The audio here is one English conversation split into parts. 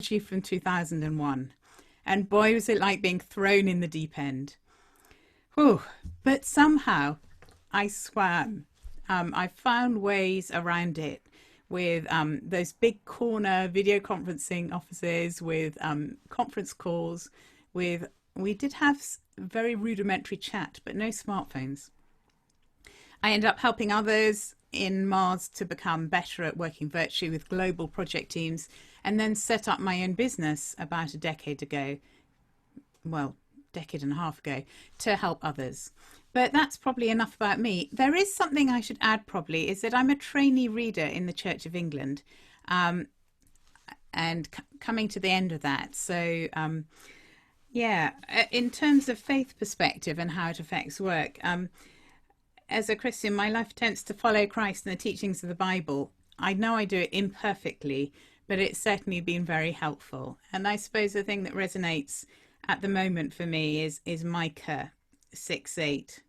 from 2001, and boy was it like being thrown in the deep end. Whew. But somehow I swam. I found ways around it with those big corner video conferencing offices, with conference calls, we did have very rudimentary chat, but no smartphones. I ended up helping others in Mars to become better at working virtually with global project teams, and then set up my own business about a decade ago, well, decade and a half ago, to help others. But that's probably enough about me. There is something I should add probably, is that I'm a trainee reader in the Church of England, and coming to the end of that. So yeah, in terms of faith perspective and how it affects work, as a Christian, my life tends to follow Christ and the teachings of the Bible. I know I do it imperfectly, but it's certainly been very helpful. And I suppose the thing that resonates at the moment for me is Micah 6:8.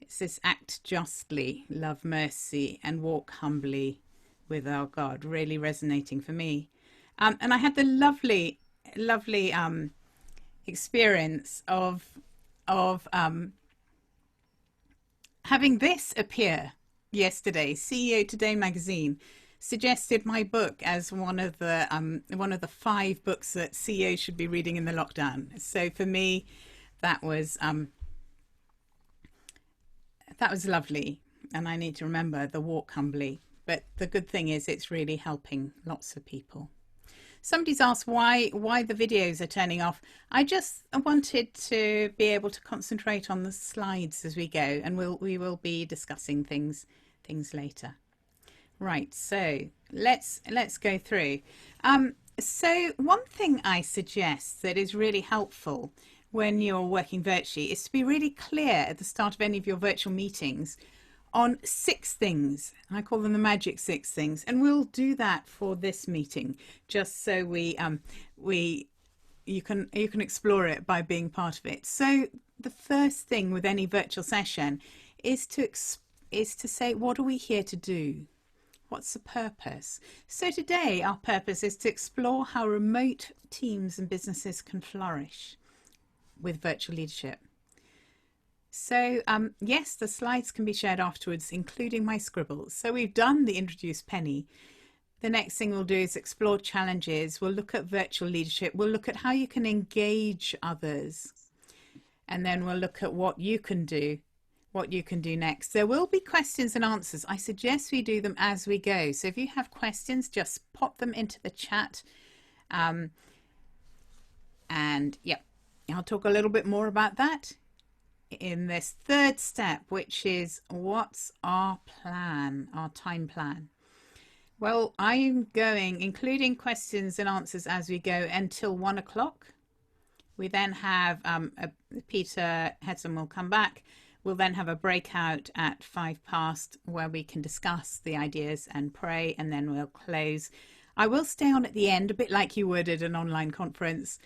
It says, act justly, love mercy, and walk humbly with our God. Really resonating for me. And I had the lovely experience of having this appear yesterday. CEO Today magazine suggested my book as one of the 5 books that CEOs should be reading in the lockdown. So for me, that was lovely, and I need to remember the walk humbly. But the good thing is it's really helping lots of people. Somebody's asked why the videos are turning off. I just wanted to be able to concentrate on the slides as we go, and we will be discussing things later. Right, so let's go through. So one thing I suggest that is really helpful when you're working virtually is to be really clear at the start of any of your virtual meetings on 6 things. I call them the magic 6 things, and we'll do that for this meeting, just so you can explore it by being part of it. So the first thing with any virtual session is to say, what are we here to do? What's the purpose? So today our purpose is to explore how remote teams and businesses can flourish with virtual leadership. So yes, the slides can be shared afterwards, including my scribbles. So we've done the introduce Penny. The next thing we'll do is explore challenges. We'll look at virtual leadership. We'll look at how you can engage others. And then we'll look at what you can do next. There will be questions and answers. I suggest we do them as we go. So if you have questions, just pop them into the chat. And yeah, I'll talk a little bit more about that in this third step, which is what's our plan, our time plan. Well, I'm going, including questions and answers as we go, until 1 o'clock. We then have Peter Hedson will come back. We'll then have a breakout at 5 past where we can discuss the ideas and pray, and then we'll close. I will stay on at the end, a bit like you would at an online conference,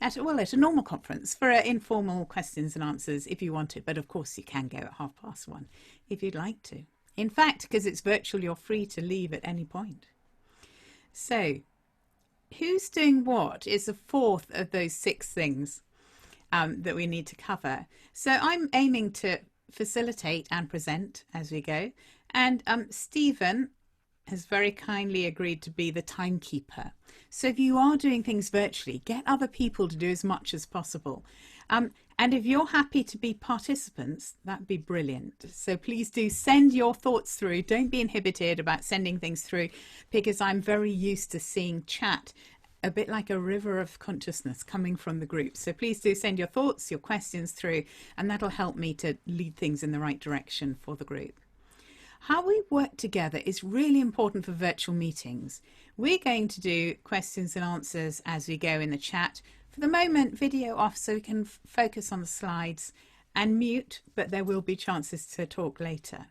at a normal conference for informal questions and answers if you want it. But of course you can go at 1:30 if you'd like to. In fact, because it's virtual, you're free to leave at any point. So who's doing what is the 4th of those 6 things that we need to cover. So I'm aiming to facilitate and present as we go. And Stephen has very kindly agreed to be the timekeeper. So if you are doing things virtually, get other people to do as much as possible. And if you're happy to be participants, that'd be brilliant. So please do send your thoughts through. Don't be inhibited about sending things through, because I'm very used to seeing chat a bit like a river of consciousness coming from the group. So please do send your thoughts, your questions through, and that'll help me to lead things in the right direction for the group. How we work together is really important for virtual meetings. We're going to do questions and answers as we go in the chat. For the moment, video off so we can focus on the slides, and mute, but there will be chances to talk later.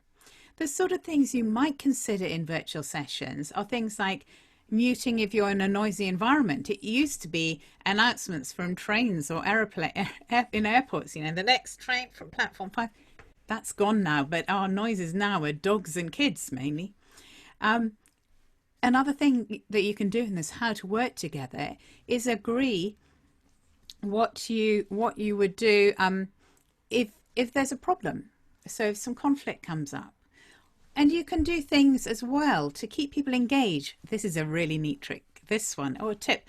The sort of things you might consider in virtual sessions are things like muting if you're in a noisy environment. It used to be announcements from trains or in airports, the next train from platform 5. That's gone now, but our noises now are dogs and kids mainly. Another thing that you can do in this how to work together is agree what you would do if there's a problem. So if some conflict comes up, and you can do things as well to keep people engaged. This is a really neat trick, this one, or a tip,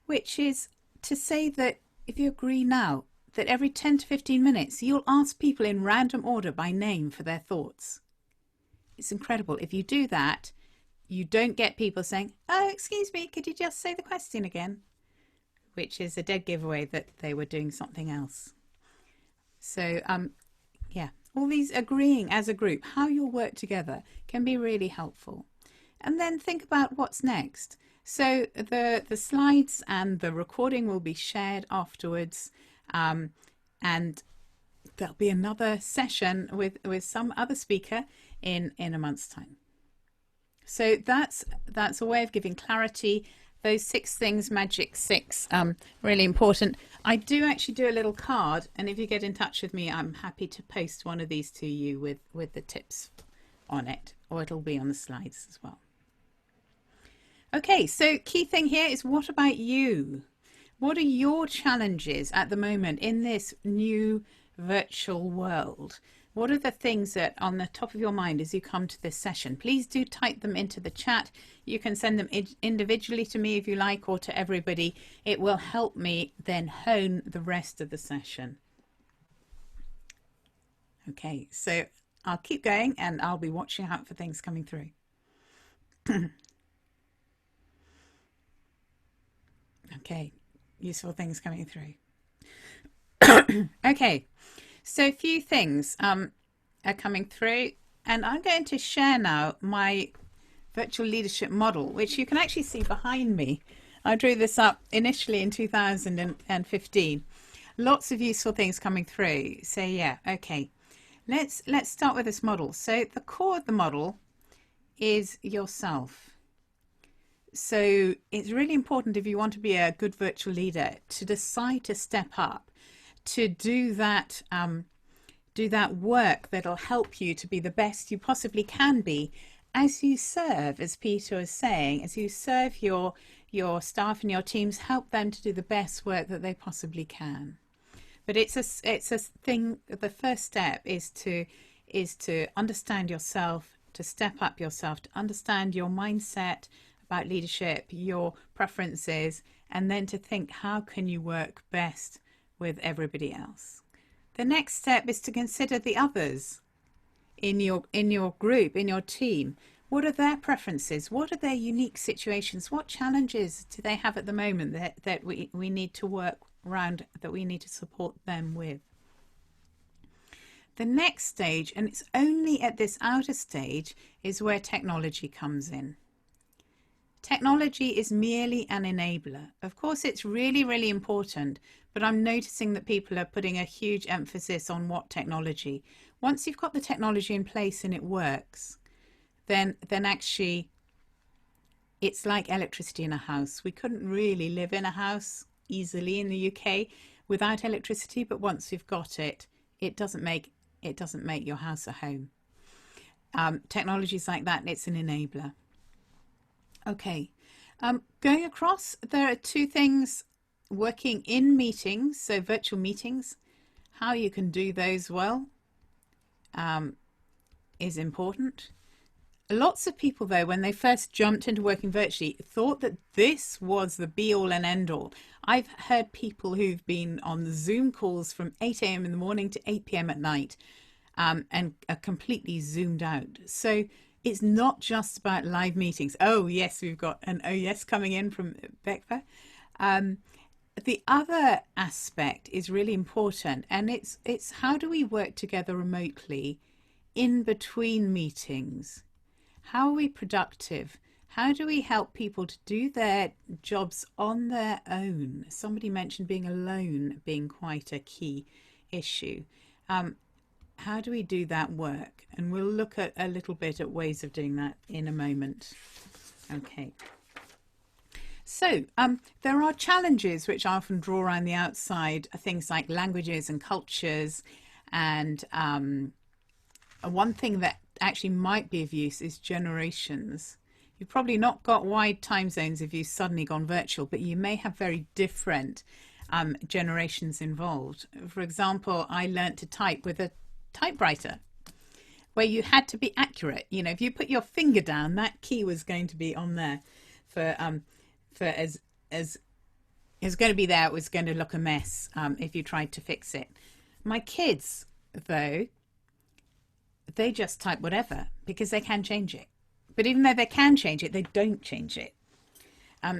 which is to say that if you agree now that every 10 to 15 minutes you'll ask people in random order by name for their thoughts. It's incredible. If you do that, you don't get people saying, "Oh, excuse me, could you just say the question again?" Which is a dead giveaway that they were doing something else. So, yeah, all these agreeing as a group, how you'll work together can be really helpful. And then think about what's next. So the slides and the recording will be shared afterwards, and there'll be another session with some other speaker in a month's time. So that's a way of giving clarity. Those 6 things, magic 6, really important. I do actually do a little card, and if you get in touch with me, I'm happy to post one of these to you with the tips on it, or it'll be on the slides as well. Okay, so key thing here is, what about you? What are your challenges at the moment in this new virtual world? What are the things that are on the top of your mind as you come to this session? Please do type them into the chat. You can send them individually to me if you like, or to everybody. It will help me then hone the rest of the session. Okay, so I'll keep going and I'll be watching out for things coming through. Okay, useful things coming through. Okay, so a few things are coming through, and I'm going to share now my virtual leadership model, which you can actually see behind me. I drew this up initially in 2015. Lots of useful things coming through. So yeah, okay, let's start with this model. So the core of the model is yourself. So it's really important, if you want to be a good virtual leader, to decide to step up, to do that work that'll help you to be the best you possibly can be as you serve, as Peter was saying, as you serve your staff and your teams, help them to do the best work that they possibly can. But it's a thing. The first step is to understand yourself, to step up yourself, to understand your mindset about leadership, your preferences, and then to think, how can you work best with everybody else? The next step is to consider the others in your group, in your team. What are their preferences? What are their unique situations? What challenges do they have at the moment that we need to work around, that we need to support them with? The next stage, and it's only at this outer stage, is where technology comes in. Technology is merely an enabler. Of course, it's really, really important, but I'm noticing that people are putting a huge emphasis on what technology. Once you've got the technology in place and it works, then actually it's like electricity in a house. We couldn't really live in a house easily in the UK without electricity, but once you've got it, it doesn't make your house a home. Technology is like that, and it's an enabler. Okay, going across, there are 2 things working in meetings, so virtual meetings. How you can do those well is important. Lots of people, though, when they first jumped into working virtually, thought that this was the be-all and end-all. I've heard people who've been on Zoom calls from 8 a.m. in the morning to 8 p.m. at night and are completely zoomed out. So it's not just about live meetings. Oh, yes, we've got an oh, yes coming in from Becca. The other aspect is really important, and it's how do we work together remotely in between meetings? How are we productive? How do we help people to do their jobs on their own? Somebody mentioned being alone being quite a key issue. How do we do that work? And we'll look at a little bit at ways of doing that in a moment. Okay. So there are challenges which I often draw around the outside, things like languages and cultures. And one thing that actually might be of use is generations. You've probably not got wide time zones if you've suddenly gone virtual, but you may have very different generations involved. For example, I learnt to type with a typewriter where you had to be accurate. You know, if you put your finger down, that key was going to be on there for as it was going to be there. It was going to look a mess if you tried to fix it. My kids, though, they just type whatever because they can change it. But even though they can change it, they don't change it.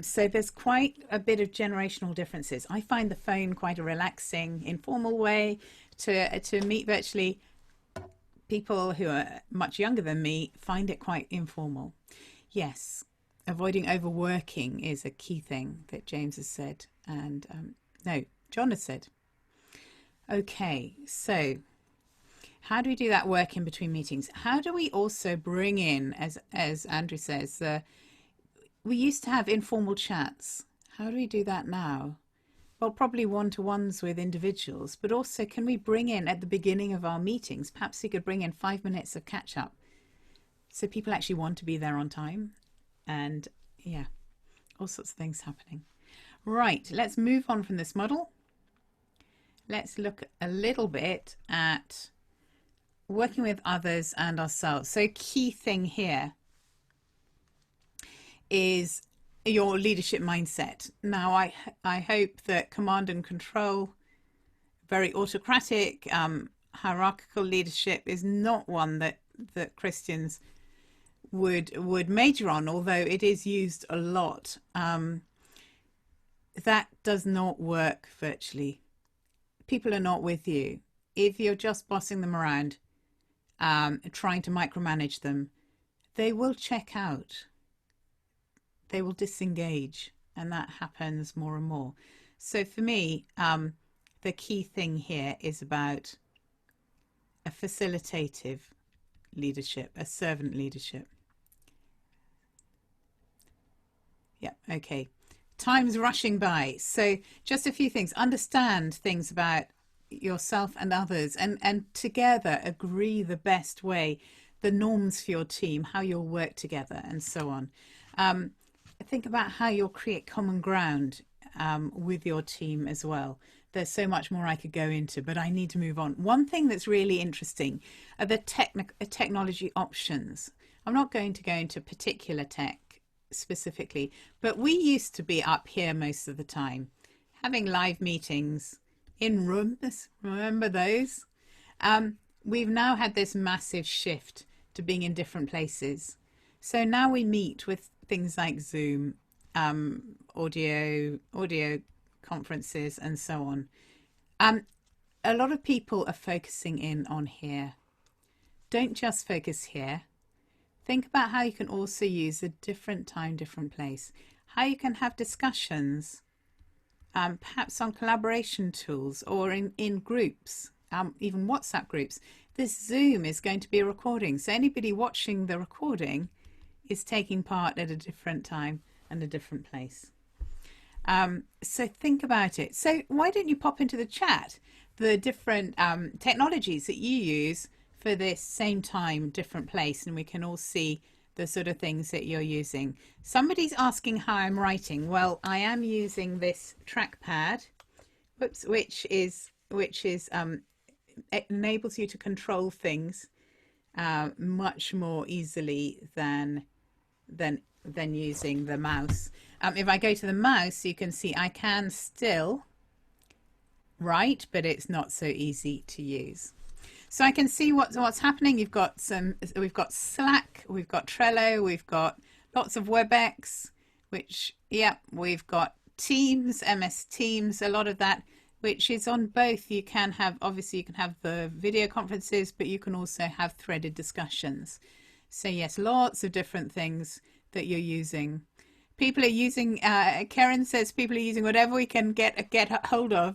So there's quite a bit of generational differences. I find the phone quite a relaxing, informal way to meet virtually. People who are much younger than me find it quite informal. Yes, avoiding overworking is a key thing that James has said. And no, John has said. Okay, so how do we do that work in between meetings? How do we also bring in, as Andrew says, we used to have informal chats. How do we do that now? Well, probably one-to-ones with individuals, but also can we bring in at the beginning of our meetings, perhaps we could bring in 5 minutes of catch-up so people actually want to be there on time, and yeah, all sorts of things happening. Right, let's move on from this model. Let's look a little bit at working with others and ourselves. So key thing here is your leadership mindset. Now, I hope that command and control, very autocratic, hierarchical leadership is not one that Christians would major on, although it is used a lot. That does not work virtually. People are not with you. If you're just bossing them around, trying to micromanage them, they will check out. They will disengage, and that happens more and more. So for me, the key thing here is about a facilitative leadership, a servant leadership. Yeah, okay. Time's rushing by. So just a few things. Understand things about yourself and others, and together agree the best way, the norms for your team, how you'll work together, and so on. Think about how you'll create common ground with your team as well. There's so much more I could go into, but I need to move on. One thing that's really interesting are the technology options. I'm not going to go into particular tech specifically, but we used to be up here most of the time, having live meetings in rooms. Remember those? We've now had this massive shift to being in different places. So now we meet with things like Zoom, audio conferences, and so on. A lot of people are focusing in on here. Don't just focus here. Think about how you can also use a different time, different place. How you can have discussions, perhaps on collaboration tools or in groups, even WhatsApp groups. This Zoom is going to be a recording, so anybody watching the recording is taking part at a different time and a different place. So think about it. So why don't you pop into the chat the different technologies that you use for this same time, different place, and we can all see the sort of things that you're using. Somebody's asking how I'm writing. Well, I am using this trackpad, which enables you to control things much more easily than using the mouse. If I go to the mouse, you can see I can still write, but it's not so easy to use. So I can see what's happening. We've got Slack, we've got Trello, we've got lots of WebEx, we've got Teams, MS Teams, a lot of that, which is on both. You can have the video conferences, but you can also have threaded discussions. So yes, lots of different things that you're using. People are using, Karen says people are using whatever we can get hold of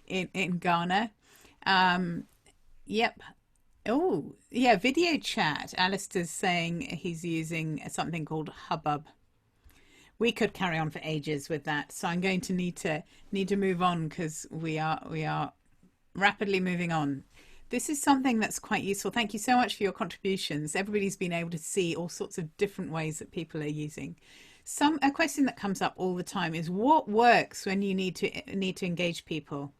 in Ghana. Yep. Oh, yeah, video chat. Alistair's saying he's using something called Hubbub. We could carry on for ages with that, so I'm going to need to move on because we are rapidly moving on. This is something that's quite useful. Thank you so much for your contributions. Everybody's been able to see all sorts of different ways that people are using. A question that comes up all the time is what works when you need to engage people.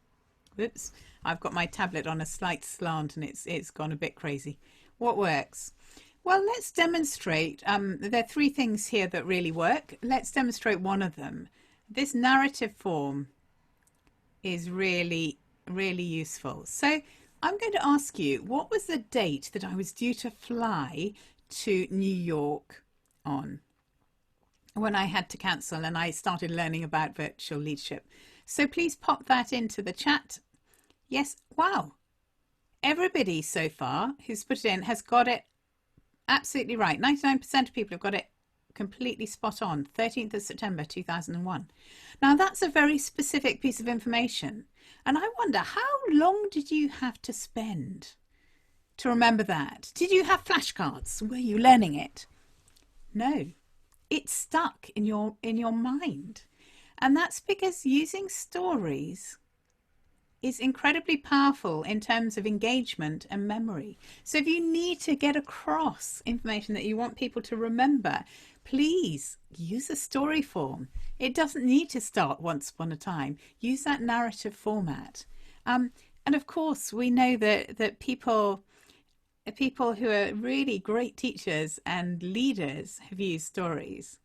Whoops, I've got my tablet on a slight slant and it's gone a bit crazy. What works? Well, let's demonstrate. There are three things here that really work. Let's demonstrate one of them. This narrative form is really, really useful. So I'm going to ask you, what was the date that I was due to fly to New York on when I had to cancel and I started learning about virtual leadership? So please pop that into the chat. Yes, wow. Everybody so far who's put it in has got it absolutely right. 99% of people have got it completely spot on. 13th of September 2001. Now that's a very specific piece of information. And I wonder, how long did you have to spend to remember that? Did you have flashcards? Were you learning it? No, it's stuck in your mind. And that's because using stories is incredibly powerful in terms of engagement and memory. So if you need to get across information that you want people to remember, please use a story form. It doesn't need to start once upon a time. Use that narrative format. And of course, we know that people who are really great teachers and leaders have used stories.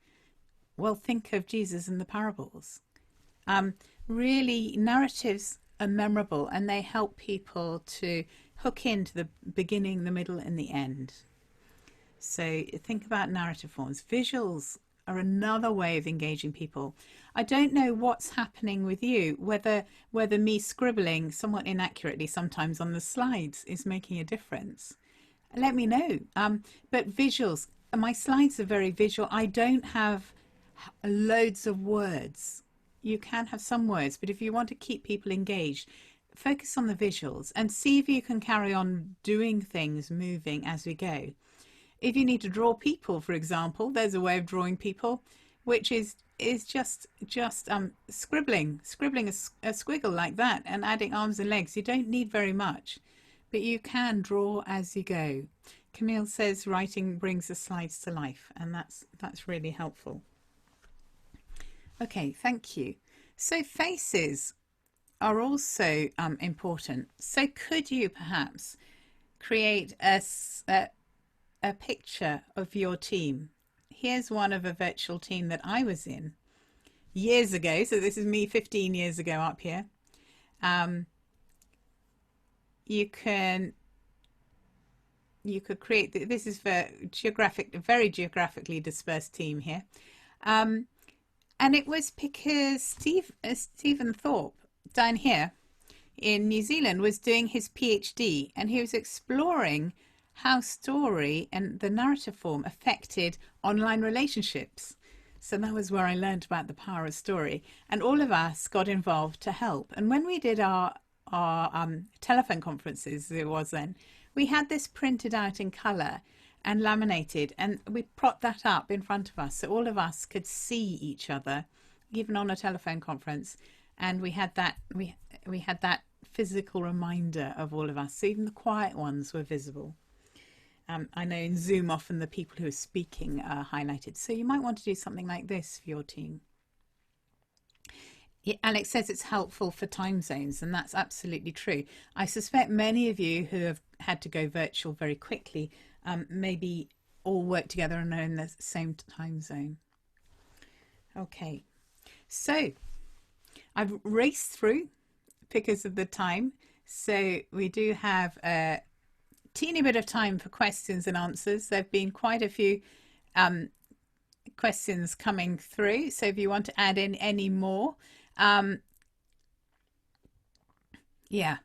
Well, think of Jesus and the parables. Really, narratives are memorable and they help people to hook into the beginning, the middle and the end. So think about narrative forms. Visuals are another way of engaging people. I don't know what's happening with you, whether me scribbling somewhat inaccurately sometimes on the slides is making a difference. Let me know. But visuals, my slides are very visual. I don't have loads of words. You can have some words, but if you want to keep people engaged, focus on the visuals and see if you can carry on doing things, moving as we go. If you need to draw people, for example, there's a way of drawing people, which is just scribbling a squiggle like that and adding arms and legs. You don't need very much, but you can draw as you go. Camille says writing brings the slides to life, and that's really helpful. Okay, thank you. So faces are also important. So could you perhaps create a picture of your team? Here's one of a virtual team that I was in years ago. So this is me 15 years ago up here. You could create, this is for a very geographically dispersed team here. And it was because Stephen Thorpe down here in New Zealand was doing his PhD, and he was exploring how story and the narrative form affected online relationships. So that was where I learned about the power of story, and all of us got involved to help. And when we did our telephone conferences, it was then, we had this printed out in colour and laminated, and we propped that up in front of us so all of us could see each other, even on a telephone conference. And we had that physical reminder of all of us, so even the quiet ones were visible. I know in Zoom often the people who are speaking are highlighted, so you might want to do something like this for your team. Alex says it's helpful for time zones, and that's absolutely true. I suspect many of you who have had to go virtual very quickly maybe all work together and are in the same time zone. Okay, so I've raced through because of the time, so we do have a teeny bit of time for questions and answers. There have been quite a few questions coming through, so if you want to add in any more, yeah.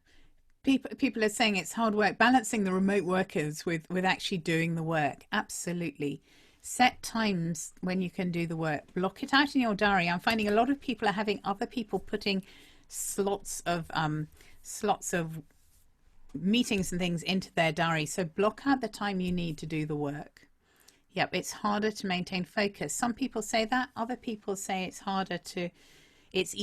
People are saying it's hard work balancing the remote workers with actually doing the work. Absolutely. Set times when you can do the work. Block it out in your diary. I'm finding a lot of people are having other people putting slots of meetings and things into their diary. So block out the time you need to do the work. Yep, it's harder to maintain focus. Some people say that. Other people say it's harder to. It's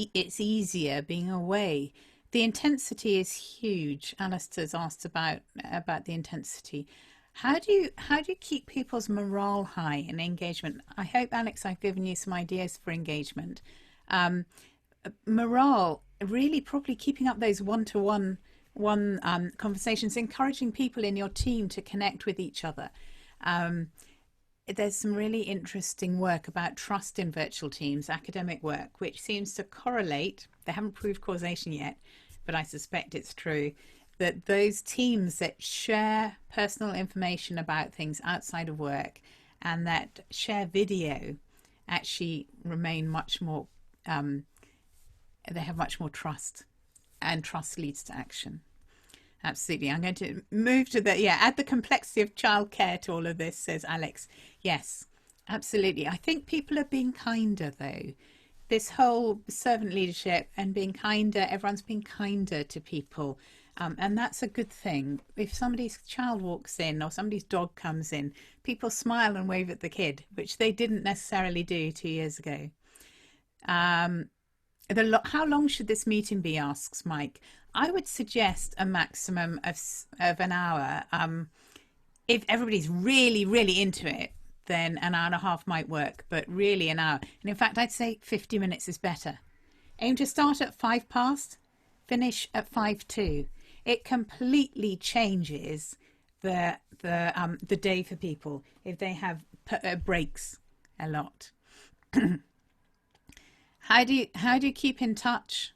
easier being away. The intensity is huge. Alistair's asked about the intensity. How do you keep people's morale high and engagement? I hope, Alex, I've given you some ideas for engagement. Um, Morale, really probably keeping up those one conversations, encouraging people in your team to connect with each other. Um, there's some really interesting work about trust in virtual teams, academic work, which seems to correlate. They haven't proved causation yet, but I suspect it's true that those teams that share personal information about things outside of work and that share video actually remain much more, they have much more trust, and trust leads to action. Absolutely. I'm going to move to add the complexity of childcare to all of this, says Alex. Yes, absolutely. I think people are being kinder, though. This whole servant leadership and being kinder, everyone's being kinder to people. And that's a good thing. If somebody's child walks in or somebody's dog comes in, people smile and wave at the kid, which they didn't necessarily do 2 years ago. How long should this meeting be, asks Mike. I would suggest a maximum of an hour. If everybody's really, really into it, then an hour and a half might work, but really an hour. And in fact, I'd say 50 minutes is better. Aim to start at 5 past, finish at 5 to. It completely changes the day for people if they have breaks a lot. How do you keep in touch?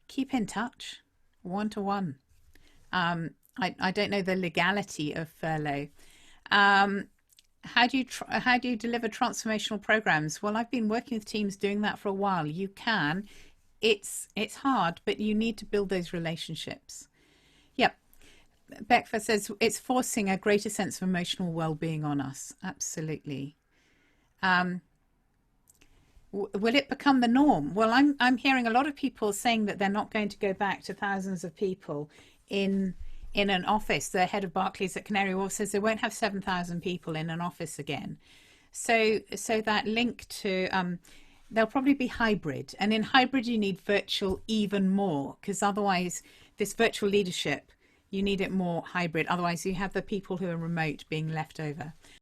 Keep in touch, one-to-one. I don't know the legality of furlough. How do you deliver transformational programs? Well, I've been working with teams doing that for a while. You can. It's hard, but you need to build those relationships. Yep. Beckfa says it's forcing a greater sense of emotional well-being on us. Absolutely. Will it become the norm? Well, I'm hearing a lot of people saying that they're not going to go back to thousands of people in an office. The head of Barclays at Canary Wharf says they won't have 7,000 people in an office again. So that link to they'll probably be hybrid, and in hybrid you need virtual even more, because otherwise this virtual leadership, you need it more hybrid. Otherwise you have the people who are remote being left over.